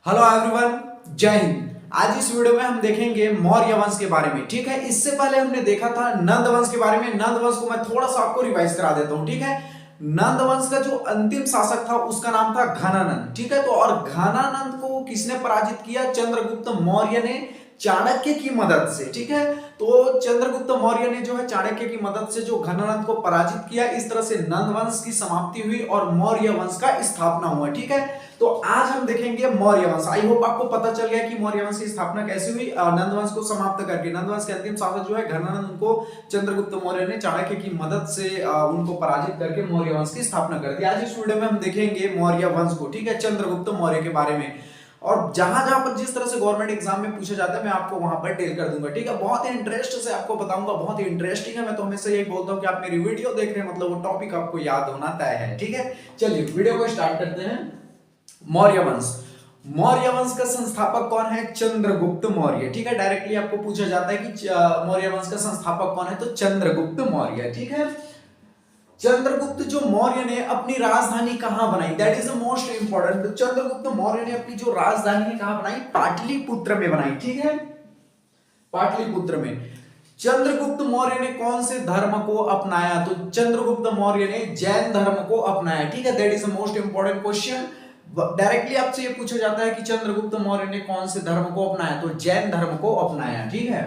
Hello everyone, जय हिंद। आज इस वीडियो में हम देखेंगे मौर्य वंश के बारे में। ठीक है, इससे पहले हमने देखा था नंद वंश के बारे में। नंद वंश को मैं थोड़ा सा आपको रिवाइज करा देता हूं। ठीक है, नंद वंश का जो अंतिम शासक था उसका नाम था घनानंद। ठीक है, तो और घनानंद को किसने पराजित किया? चंद्रगुप्त मौर्य ने, चाणक्य की मदद से। ठीक है, तो चंद्रगुप्त मौर्य ने जो है चाणक्य की मदद से जो घनानंद को पराजित किया। इस तरह से नंद वंश की समाप्ति हुई और मौर्य वंश का स्थापना हुआ। ठीक है, तो आज हम देखेंगे मौर्य वंश। आई होप आपको पता चल गया कि मौर्य वंश की स्थापना कैसे हुई। नंद वंश को समाप्त करके नंद वंश के अंतिम शासक जो है घनानंद, उनको चंद्रगुप्त मौर्य ने चाणक्य की मदद से उनको पराजित करके मौर्य वंश की स्थापना कर दी। आज इस वीडियो में हम देखेंगे मौर्य वंश को। ठीक है, चंद्रगुप्त मौर्य के बारे में। और जहां जहां पर जिस तरह से गवर्नमेंट एग्जाम में पूछा जाता है मैं आपको वहां पर टेल कर दूंगा। ठीक है, बहुत ही इंटरेस्ट से आपको बताऊंगा, बहुत ही इंटरेस्टिंग है। मैं तो हमेशा यही बोलता हूं कि आप मेरी वीडियो देख रहे हैं मतलब वो टॉपिक आपको याद होना तय है। ठीक है, चलिए वीडियो को स्टार्ट करते हैं। मौर्य वंश। मौर्य वंश का संस्थापक कौन है? चंद्रगुप्त मौर्य। ठीक है, डायरेक्टली आपको पूछा जाता है कि मौर्य वंश का संस्थापक कौन है, तो चंद्रगुप्त मौर्य। ठीक है, चंद्रगुप्त जो मौर्य ने अपनी राजधानी कहां बनाई, that is the most important. तो चंद्रगुप्त मौर्य ने अपनी जो राजधानी है कहां बनाई? पाटलिपुत्र में बनाई। ठीक है, पाटलिपुत्र में। चंद्रगुप्त मौर्य ने कौन से धर्म को अपनाया? तो चंद्रगुप्त मौर्य ने जैन धर्म को अपनाया। ठीक है, that is the most important question. Directly आपसे ये पूछा जाता है कि चंद्रगुप्त मौर्य ने कौन से धर्म को अपनाया, तो जैन धर्म को अपनाया। ठीक है,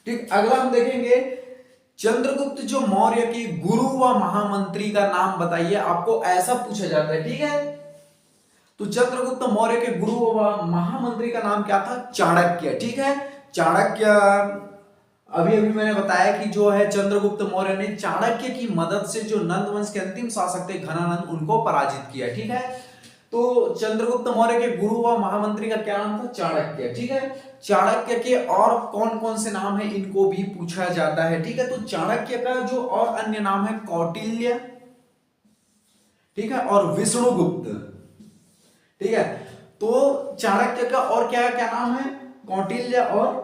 ठीक। अगला हम देखेंगे चंद्रगुप्त जो मौर्य की गुरु व महामंत्री का नाम बताइए। आपको ऐसा पूछा जाता है। ठीक है, तो चंद्रगुप्त मौर्य के गुरु व महामंत्री का नाम क्या था? चाणक्य। ठीक है, चाणक्य। अभी अभी मैंने बताया कि जो है चंद्रगुप्त मौर्य ने चाणक्य की मदद से जो नंद वंश के अंतिम शासक थे घनानंद, उनको पराजित किया। ठीक है, तो चंद्रगुप्त मौर्य के गुरु व महामंत्री का क्या नाम था? चाणक्य। ठीक है, चाणक्य के और कौन कौन से नाम है इनको भी पूछा जाता है। ठीक है, तो चाणक्य का जो और अन्य नाम है कौटिल्य, ठीक है, और विष्णुगुप्त। ठीक है, तो चाणक्य का और क्या क्या नाम है? कौटिल्य और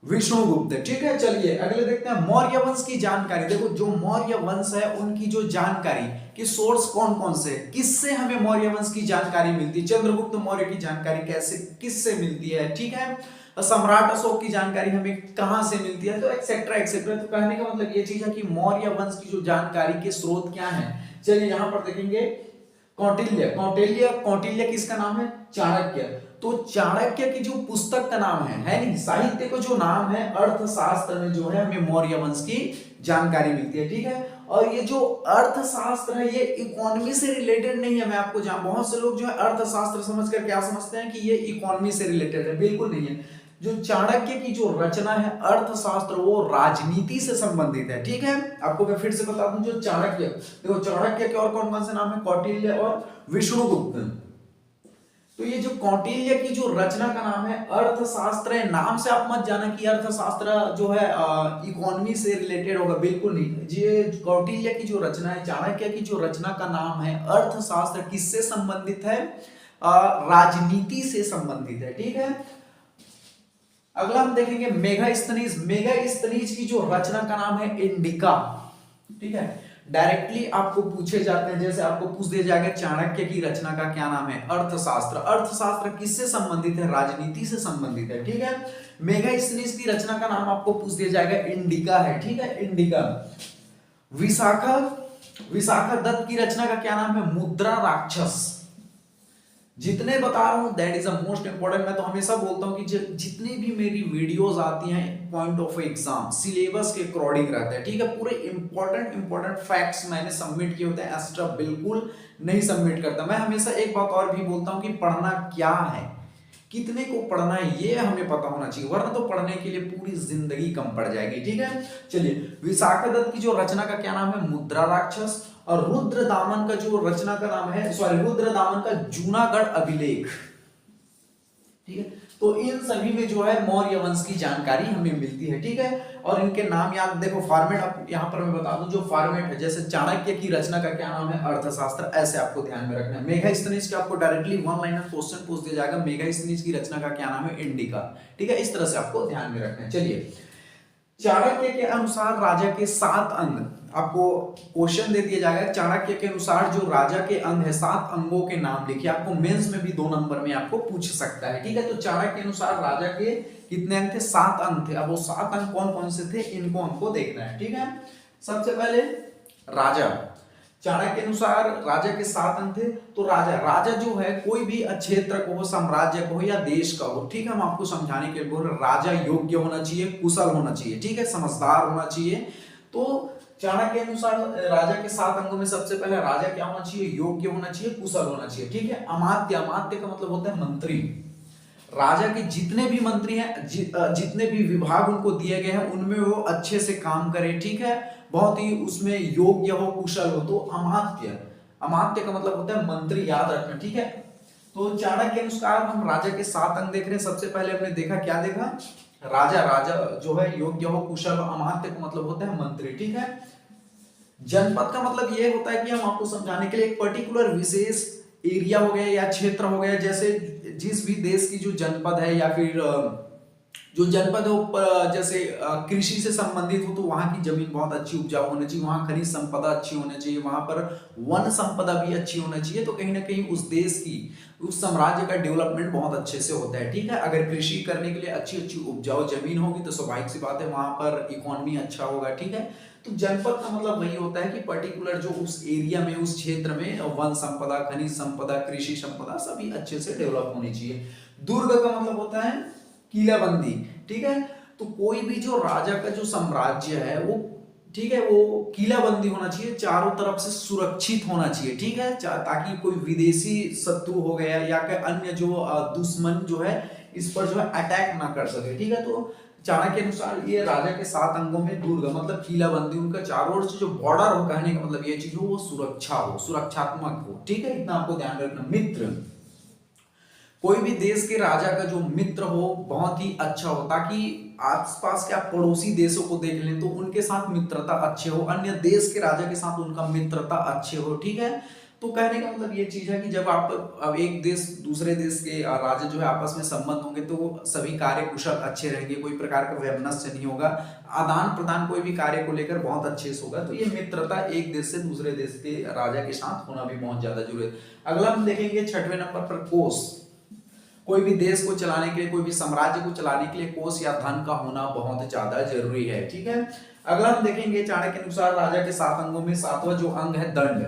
विष्णुगुप्त। ठीक है, चलिए अगले देखते हैं मौर्य वंश की जानकारी। देखो जो मौर्य वंश है उनकी जो जानकारी कि सोर्स कौन कौन से, किससे हमें मौर्य वंश की जानकारी मिलती है? चंद्रगुप्त मौर्य की जानकारी कैसे, किससे मिलती है? ठीक है, सम्राट अशोक की जानकारी हमें कहां से मिलती है, तो एक्सेट्रा एक्सेट्रा। तो कहने का मतलब ये चीज है कि मौर्य वंश की जो जानकारी के स्रोत क्या है। चलिए यहां पर देखेंगे कौटिल्य। कौटिल्य, कौटिल्य किसका नाम है? चाणक्य। तो चाणक्य की जो पुस्तक का नाम है नहीं, साहित्य को जो नाम है अर्थशास्त्र में जो है हमें मौर्य वंश की जानकारी मिलती है। ठीक है, और ये जो अर्थशास्त्र है ये इकोनॉमी से रिलेटेड नहीं है। मैं आपको बहुत से लोग जो है अर्थशास्त्र समझकर क्या समझते हैं कि ये इकोनॉमी से रिलेटेड है, बिल्कुल नहीं है। जो चाणक्य की जो रचना है अर्थशास्त्र, वो राजनीति से संबंधित है। ठीक है, आपको मैं फिर से बता दूं, जो चाणक्य, देखो चाणक्य के और कौन कौन से नाम है? कौटिल्य और विष्णुगुप्त। तो ये जो कौटिल्य की जो रचना का नाम है अर्थशास्त्र है। नाम से आप मत जाना कि अर्थशास्त्र जो है इकोनॉमी से रिलेटेड होगा, बिल्कुल नहीं। ये कौटिल्य की जो रचना है, चाणक्य की जो रचना का नाम है अर्थशास्त्र, किससे संबंधित है? राजनीति से संबंधित है। ठीक है, अगला हम देखेंगे मेगास्थनीज। मेगास्थनीज की जो रचना का नाम है इंडिका। ठीक है, डायरेक्टली आपको पूछे जाते हैं, जैसे आपको पूछ दिया जाएगा चाणक्य की रचना का क्या नाम है? अर्थशास्त्र। अर्थशास्त्र किससे संबंधित है? राजनीति से संबंधित है। ठीक है, मेगास्थनीज की रचना का नाम आपको पूछ दिया जाएगा इंडिका है। ठीक है, इंडिका। विशाखा, विशाखा दत्त की रचना का क्या नाम है? मुद्रा राक्षस। जितने बता रहा हूं that is a most important. मैं तो हमेशा बोलता हूं कि जितनी भी मेरी वीडियोस आती हैं पॉइंट ऑफ एग्जाम सिलेबस के अकॉर्डिंग रहता है। ठीक है, पूरे इंपॉर्टेंट फैक्ट्स मैंने सबमिट किए होते हैं, एक्स्ट्रा बिल्कुल नहीं सबमिट करता। मैं हमेशा एक बात और भी बोलता हूं कि पढ़ना क्या है, कितने को पढ़ना है, ये हमें पता होना चाहिए, वरना तो पढ़ने के लिए पूरी जिंदगी कम पड़ जाएगी। ठीक है, चलिए विशाखा दत्त की जो रचना का क्या नाम है? मुद्रा राक्षस। और रुद्र दामन का जो रचना का नाम है, रुद्र दामन का जूनागढ़ अभिलेख। ठीक है, तो इन सभी में जो है मौर्य वंश की जानकारी हमें मिलती है। ठीक है, और इनके नाम याद, देखो फॉर्मेट आप यहां पर मैं बता दूं, जो फॉर्मेट है जैसे चाणक्य की रचना का क्या नाम है? अर्थशास्त्र, ऐसे आपको ध्यान में रखना है। मेगास्थनीज के आपको डायरेक्टली वन लाइनर क्वेश्चन पूछ दिया जाएगा, मेगास्थनीज की रचना का क्या नाम है? इंडिका। ठीक है, इस तरह से आपको ध्यान में रखना है। चलिए चाणक्य के अनुसार राजा के 7 अंग, आपको क्वेश्चन दे दिया जाएगा, चाणक्य के अनुसार जो राजा के अंग है 7 अंगों के नाम लिखिए। आपको मेंस में भी 2 नंबर में आपको पूछ सकता है, ठीक है। तो चाणक्य के अनुसार राजा के कितने अंग थे? 7 अंग थे। अब वो 7 अंग कौन कौन से थे, इनको हमको देखना है, ठीक है। सबसे पहले राजा, चाणक्य के अनुसार राजा के 7 अंग थे। तो राजा, राजा जो है कोई भी क्षेत्र को हो, साम्राज्य को हो या देश का हो, ठीक है, हम आपको समझाने के लिए बोल रहे, राजा योग्य होना चाहिए, कुशल होना चाहिए, ठीक है, समझदार होना चाहिए। तो चाणक्य के अनुसार राजा के 7 अंगों में सबसे पहले राजा क्या होना चाहिए? योग्य होना चाहिए, कुशल होना चाहिए, ठीक है। अमात्य, अमात्य का मतलब होता है मंत्री। राजा के जितने भी मंत्री हैं, जितने भी विभाग उनको दिए गए हैं, उनमें वो अच्छे से काम करे, ठीक है, बहुत ही उसमें योग्य हो, कुशल हो। तो अमात्य, अमात्य का मतलब होता है मंत्री, याद रखना, ठीक है। तो चाणक्य के अनुसार हम राजा के 7 अंग देख रहे हैं। सबसे पहले हमने देखा, क्या देखा? राजा, राजा जो है योग्य हो, कुशल हो। अमात्य का मतलब होता है मंत्री, ठीक है। जनपद का मतलब ये होता है कि हम आपको समझाने के लिए एक पर्टिकुलर विशेष एरिया हो गया या क्षेत्र हो गया, जैसे जिस भी देश की जो जनपद है या फिर जो जनपद है वो जैसे कृषि से संबंधित हो, तो वहां की जमीन बहुत अच्छी उपजाऊ होनी चाहिए, वहां खनिज संपदा अच्छी होनी चाहिए, वहां पर वन संपदा भी अच्छी होनी चाहिए। तो कहीं ना कहीं उस देश की, उस साम्राज्य का डेवलपमेंट बहुत अच्छे से होता है, ठीक है। अगर कृषि करने के लिए अच्छी अच्छी उपजाऊ जमीन होगी तो स्वाभाविक सी बात है वहां पर इकोनॉमी अच्छा होगा, ठीक है। तो जनपद का मतलब वही होता है कि पर्टिकुलर जो उस एरिया में, उस क्षेत्र में वन संपदा, खनिज संपदा, कृषि संपदा सभी अच्छे से डेवलप होनी चाहिए। दुर्ग का मतलब होता है किलाबंदी, ठीक है। तो कोई भी जो राजा का जो साम्राज्य है वो, ठीक है, वो किलाबंदी होना चाहिए, चारों तरफ से सुरक्षित होना चाहिए, ठीक है, ताकि कोई विदेशी शत्रु हो गया या अन्य जो दुश्मन जो है इस पर जो है अटैक ना कर सके, ठीक है। तो चाणक्य के अनुसार ये राजा के 7 अंगों में दुर्ग मतलब किलाबंदी, उनका चारों ओर से जो बॉर्डर हो, कहने का मतलब ये चीज हो, वो सुरक्षा हो, सुरक्षात्मक हो, ठीक है, इतना आपको ध्यान रखना। मित्र, कोई भी देश के राजा का जो मित्र हो बहुत ही अच्छा हो, ताकि आसपास के आप पड़ोसी देशों को देख लें तो उनके साथ मित्रता अच्छे हो, अन्य देश के राजा के साथ उनका मित्रता अच्छे हो, ठीक है। तो कहने का मतलब ये चीज है कि जब आप अब एक देश दूसरे देश के राजा जो है आपस में संबंध होंगे तो सभी कार्य कुशल अच्छे रहेंगे, कोई प्रकार का वैमनस्य नहीं होगा, आदान प्रदान कोई भी कार्य को लेकर बहुत अच्छे से होगा। तो ये मित्रता एक देश से दूसरे देश के राजा के साथ होना भी बहुत ज्यादा जरूरी है। अगला हम देखेंगे 6वें नंबर पर कोष। कोई भी देश को चलाने के लिए, कोई भी साम्राज्य को चलाने के लिए कोष या धन का होना बहुत ज्यादा जरूरी है, ठीक है। अगला हम देखेंगे चाणक्य के अनुसार राजा के 7 अंगों में 7वां जो अंग है दंड।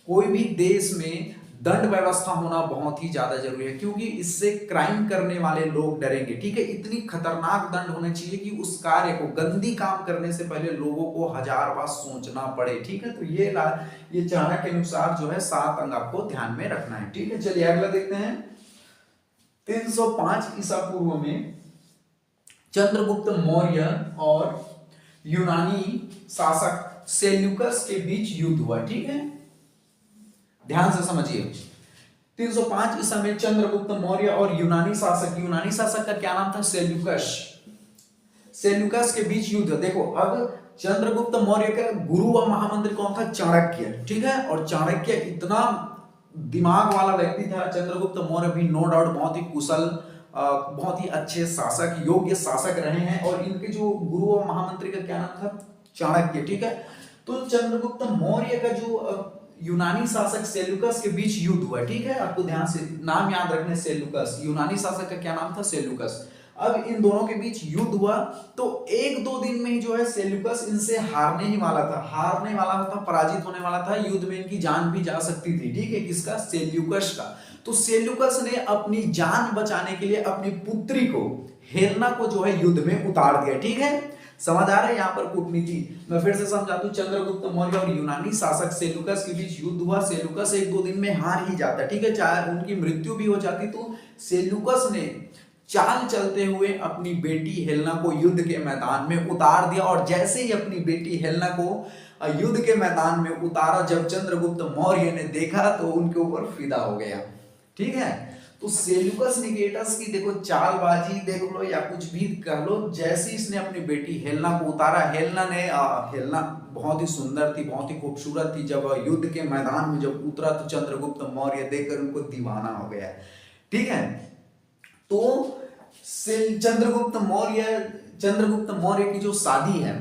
कोई भी देश में दंड व्यवस्था होना बहुत ही ज्यादा जरूरी है, क्योंकि इससे क्राइम करने वाले लोग डरेंगे, ठीक है। इतनी खतरनाक दंड होने चाहिए कि उस कार्य को, गंदी काम करने से पहले लोगों को 1000 बार सोचना पड़े, ठीक है। तो ये चाणक्य के अनुसार जो है 7 अंग आपको ध्यान में रखना है, ठीक है। चलिए अगला देखते हैं। 305 ईसा पूर्व में चंद्रगुप्त मौर्य और यूनानी शासक सेल्यूकस के बीच युद्ध हुआ, ठीक है, ध्यान से समझिए। 305 ईसा में चंद्रगुप्त मौर्य और यूनानी शासक का क्या नाम था? सेल्यूकस। सेल्यूकस के बीच युद्ध। देखो, अब चंद्रगुप्त मौर्य का गुरु व महामंत्री कौन था? चाणक्य, ठीक है। और चाणक्य इतना दिमाग वाला व्यक्ति था। चंद्रगुप्त मौर्य भी नो डाउट बहुत ही कुशल, बहुत ही अच्छे शासक, योग्य शासक रहे हैं। और इनके जो गुरु और महामंत्री का क्या नाम था? चाणक्य, ठीक है। तो चंद्रगुप्त मौर्य का जो यूनानी शासक सेल्यूकस के बीच युद्ध हुआ, ठीक है। आपको ध्यान से नाम याद रखने, सेल्यूकस, यूनानी शासक का क्या नाम था? सेल्यूकस। अब इन दोनों के बीच युद्ध हुआ तो 1-2 दिन में ही जो है सेल्यूकस इनसे हारने ही वाला था, पराजित होने वाला था। युद्ध में इनकी जान भी जा सकती थी, ठीक है। किसका? सेल्यूकस का। तो सेल्यूकस ने अपनी जान बचाने के लिए अपनी पुत्री को, हेलेना को जो है युद्ध में उतार दिया, ठीक है। समझ आ रहा है यहाँ पर कूटनीति? मैं फिर से समझा दूं, चंद्रगुप्त मौर्य और यूनानी शासक सेल्यूकस के बीच युद्ध हुआ। सेल्यूकस 1-2 दिन में हार ही जाता, ठीक है, चाहे उनकी मृत्यु भी हो जाती। तो सेल्यूकस ने चाल चलते हुए अपनी बेटी हेलेना को युद्ध के मैदान में उतार दिया। और जैसे ही अपनी बेटी हेलेना को युद्ध के मैदान में उतारा, जब चंद्रगुप्त मौर्य ने देखा तो उनके ऊपर फिदा हो गया, ठीक है। तो सेल्यूकस निकेटस की देखो चालबाजी देख लो या कुछ भी कह लो, जैसे इसने अपनी बेटी हेलेना को उतारा, हेलेना बहुत ही सुंदर थी, बहुत ही खूबसूरत थी। जब युद्ध के मैदान में जब उतरा तो चंद्रगुप्त मौर्य देखकर उनको दीवाना हो गया, ठीक है। तो चंद्रगुप्त मौर्य की जो शादी है,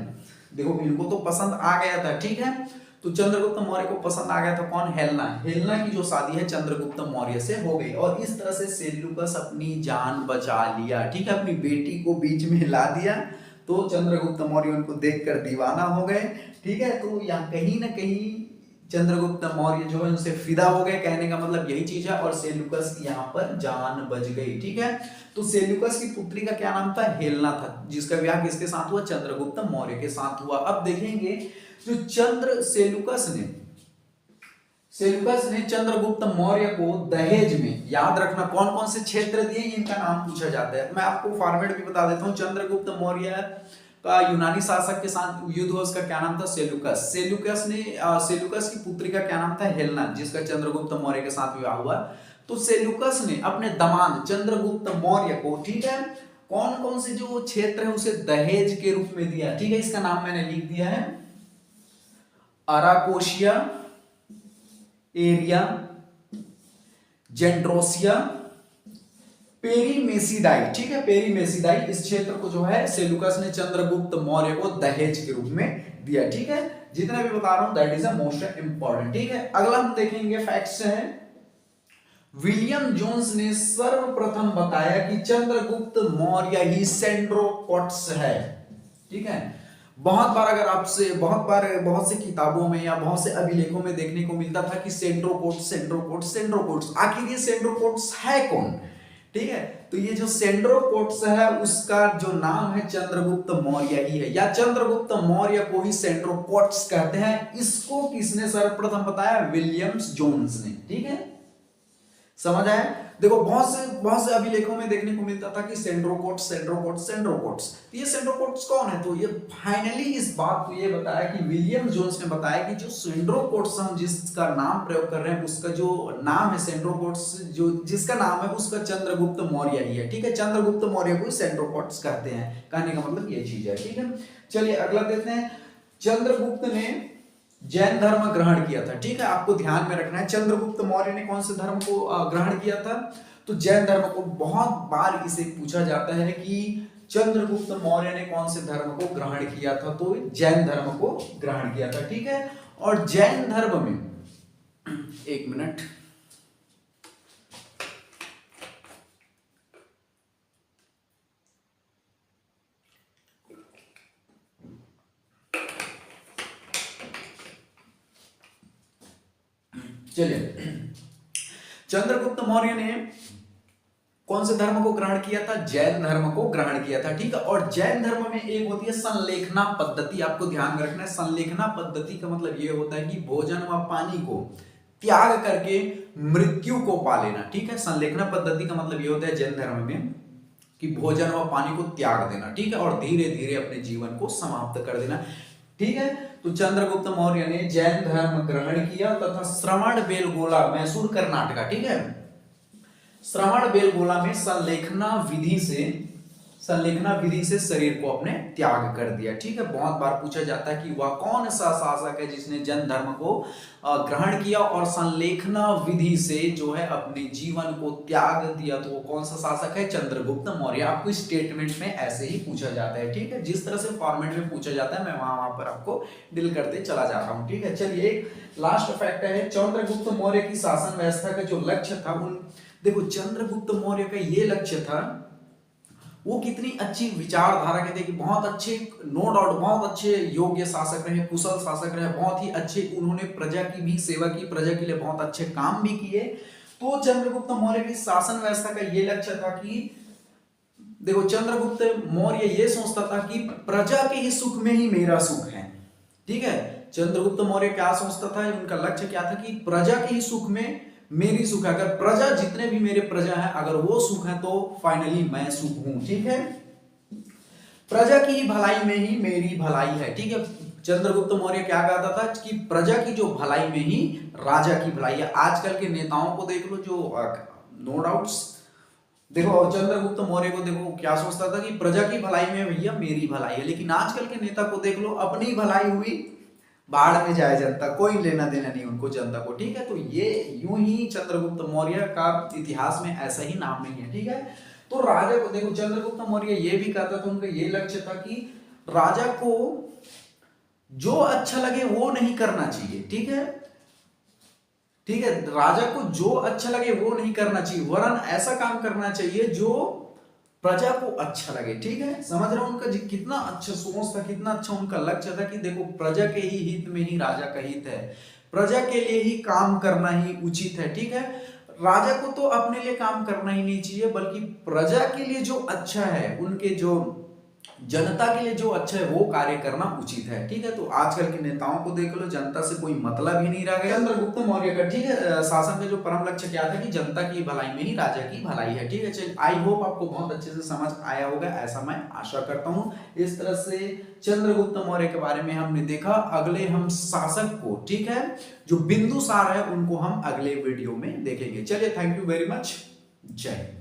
देखो इनको तो पसंद आ गया था, ठीक है। तो चंद्रगुप्त मौर्य को पसंद आ गया था कौन, हेलेना। हेलेना की जो शादी है चंद्रगुप्त मौर्य से हो गई और इस तरह से सेल्यूकस अपनी जान बचा लिया, ठीक है, अपनी बेटी को बीच में ला दिया। तो चंद्रगुप्त मौर्य उनको देखकर दीवाना हो गए, ठीक है। तो यहाँ कहीं ना कहीं चंद्रगुप्त मौर्य जो है उनसे फिदा हो गए, कहने का मतलब यही चीज है। और सेल्यूकस की यहाँ पर जान बच गई, ठीक है। तो सेल्यूकस की पुत्री का क्या नाम था, हेलेना था, जिसका विवाह किसके साथ हुआ, चंद्रगुप्त मौर्य के साथ हुआ। अब देखेंगे जो सेल्यूकस ने चंद्रगुप्त मौर्य को दहेज में, याद रखना कौन कौन से क्षेत्र दिए इनका नाम पूछा जाता है। मैं आपको फॉर्मेट भी बता देता हूं। चंद्रगुप्त मौर्य का यूनानी शासक के साथ युद्ध हुआ, उसका क्या नाम था, सेल्यूकस। सेल्यूकस की पुत्री का क्या नाम था, हेलेना, जिसका चंद्रगुप्त मौर्य के साथ विवाह हुआ। तो सेल्यूकस ने अपने दामाद चंद्रगुप्त मौर्य को, ठीक है, कौन कौन से जो क्षेत्र है उसे दहेज के रूप में दिया, ठीक है। इसका नाम मैंने लिख दिया है, अराकोशिया, एरिया, जेंड्रोसिया, पेरीमेसिडाई, ठीक है, पेरीमेसिडाई। इस क्षेत्र को जो है सेल्यूकस ने चंद्रगुप्त मौर्य को दहेज के रूप में दिया, ठीक है। जितना भी बता रहा हूं that is a most important, ठीक है। अगला हम देखेंगे फैक्ट्स है। विलियम जोन्स ने सर्वप्रथम बताया कि चंद्रगुप्त मौर्य ही सेंड्रोकोट्स है, ठीक है। बहुत बार अगर आपसे बहुत से किताबों में या बहुत से अभिलेखों में देखने को मिलता था कि सेंड्रोकोट्स, आखिर ये सेंड्रोकोट्स है कौन, ठीक है। तो ये जो सेंड्रोकोट्स है उसका जो नाम है चंद्रगुप्त मौर्य ही है, या चंद्रगुप्त मौर्य को ही सेंड्रोकोट्स कहते हैं। इसको किसने सर्वप्रथम बताया, विलियम्स जोन्स ने, ठीक है। समझ आया। देखो बहुत से अभिलेखों में देखने को मिलता था कि सेंड्रोकोट्स। तो ये सेंड्रोकोट्स कौन है, तो ये फाइनली इस बात को ये बताया कि विलियम जोन्स ने बताया कि जो सेंड्रोकोट्स हम जिसका नाम प्रयोग कर रहे हैं उसका जो नाम है सेंड्रोकोट्स, जो जिसका नाम है उसका चंद्रगुप्त मौर्य ही है, ठीक है। चंद्रगुप्त मौर्य को सेंड्रोकोट्स कहते हैं, कहने का मतलब ये चीज है, ठीक है। चलिए अगला देखते हैं। चंद्रगुप्त ने जैन धर्म ग्रहण किया था, ठीक है। आपको ध्यान में रखना है चंद्रगुप्त मौर्य ने कौन से धर्म को ग्रहण किया था, तो जैन धर्म को। बहुत बार इसे पूछा जाता है कि चंद्रगुप्त मौर्य ने कौन से धर्म को ग्रहण किया था, तो जैन धर्म को ग्रहण किया था, ठीक है। और जैन धर्म में, एक मिनट, चलिए। चंद्रगुप्त मौर्य ने कौन से धर्म को ग्रहण किया था, जैन धर्म को ग्रहण किया था, ठीक है। और जैन धर्म में एक होती है संलेखना पद्धति, आपको ध्यान में रखना है। संलेखना पद्धति का मतलब ये होता है कि भोजन व पानी को त्याग करके मृत्यु को पा लेना, ठीक है। संलेखना पद्धति का मतलब ये होता है जैन धर्म में कि भोजन व पानी को त्याग देना, ठीक है, और धीरे धीरे अपने जीवन को समाप्त कर देना, ठीक है। तो चंद्रगुप्त मौर्य ने जैन धर्म ग्रहण किया तथा श्रवण बेलगोला, मैसूर कर्नाटका, ठीक है, श्रवण बेलगोला में संलेखना विधि से शरीर को अपने त्याग कर दिया, ठीक है। बहुत बार पूछा जाता है कि वह कौन सा शासक है जिसने जैन धर्म को ग्रहण किया और संलेखना विधि से जो है अपने जीवन को त्याग दिया, तो वो कौन सा शासक है, चंद्रगुप्त मौर्य। आपको स्टेटमेंट में ऐसे ही पूछा जाता है, ठीक है। जिस तरह से फॉर्मेट में पूछा जाता है मैं वहां पर आपको डील करते चला जा रहा हूं, ठीक है। चलिए एक लास्ट फैक्ट है, चंद्रगुप्त मौर्य की शासन व्यवस्था का जो लक्ष्य था, देखो चंद्रगुप्त मौर्य का ये लक्ष्य था, वो कितनी अच्छी विचारधारा के थे कि बहुत अच्छे, नो डाउट बहुत अच्छे योग्य शासक रहे, कुशल शासक रहे, बहुत ही अच्छे उन्होंने प्रजा की भी सेवा की, प्रजा के लिए बहुत अच्छे काम भी किए। तो चंद्रगुप्त मौर्य की शासन व्यवस्था का ये लक्ष्य था कि देखो चंद्रगुप्त मौर्य ये सोचता था कि प्रजा के ही सुख में ही मेरा सुख है, ठीक है। चंद्रगुप्त मौर्य क्या सोचता था, उनका लक्ष्य क्या था कि प्रजा के ही सुख में मेरी सुख है, अगर प्रजा जितने भी मेरे प्रजा है अगर वो सुख है तो फाइनली मैं सुख हूं, ठीक है। प्रजा की भलाई में ही मेरी भलाई है, ठीक है। चंद्रगुप्त मौर्य क्या कहता था कि प्रजा की जो भलाई में ही राजा की भलाई है। आजकल के नेताओं को देख लो जो नो डाउट्स, देखो चंद्रगुप्त मौर्य को देखो क्या सोचता था कि प्रजा की भलाई में भैया मेरी भलाई है, लेकिन आजकल के नेता को देख लो, अपनी भलाई हुई बाढ़ में जाए जनता, कोई लेना देना नहीं उनको जनता को, ठीक है। तो ये यूं ही चंद्रगुप्त मौर्य का इतिहास में ऐसा ही नाम नहीं है, ठीक है। तो राजा को देखो चंद्रगुप्त मौर्य ये भी कहता था, उनका ये लक्ष्य था कि राजा को जो अच्छा लगे वो नहीं करना चाहिए, ठीक है, ठीक है। राजा को जो अच्छा लगे वो नहीं करना चाहिए, वरन ऐसा काम करना चाहिए जो प्रजा को अच्छा लगे, ठीक है। समझ रहे हो उनका कितना अच्छा सोच था, कितना अच्छा उनका लक्ष्य था कि देखो प्रजा के ही हित में ही राजा का हित है, प्रजा के लिए ही काम करना ही उचित है, ठीक है। राजा को तो अपने लिए काम करना ही नहीं चाहिए, बल्कि प्रजा के लिए जो अच्छा है, उनके जो जनता के लिए जो अच्छा है वो कार्य करना उचित है, ठीक है। तो आजकल के नेताओं को देख लो, जनता से कोई मतलब ही नहीं रह गया। चंद्रगुप्त मौर्य का, ठीक है, शासन का जो परम लक्ष्य क्या था कि जनता की भलाई में ही राजा की भलाई है, ठीक है। चलिए, आई होप आपको बहुत अच्छे से समझ आया होगा, ऐसा मैं आशा करता हूँ। इस तरह से चंद्रगुप्त मौर्य के बारे में हमने देखा। अगले हम शासक को, ठीक है, जो बिंदुसार है, उनको हम अगले वीडियो में देखेंगे। चलिए, थैंक यू वेरी मच, जय हिंद।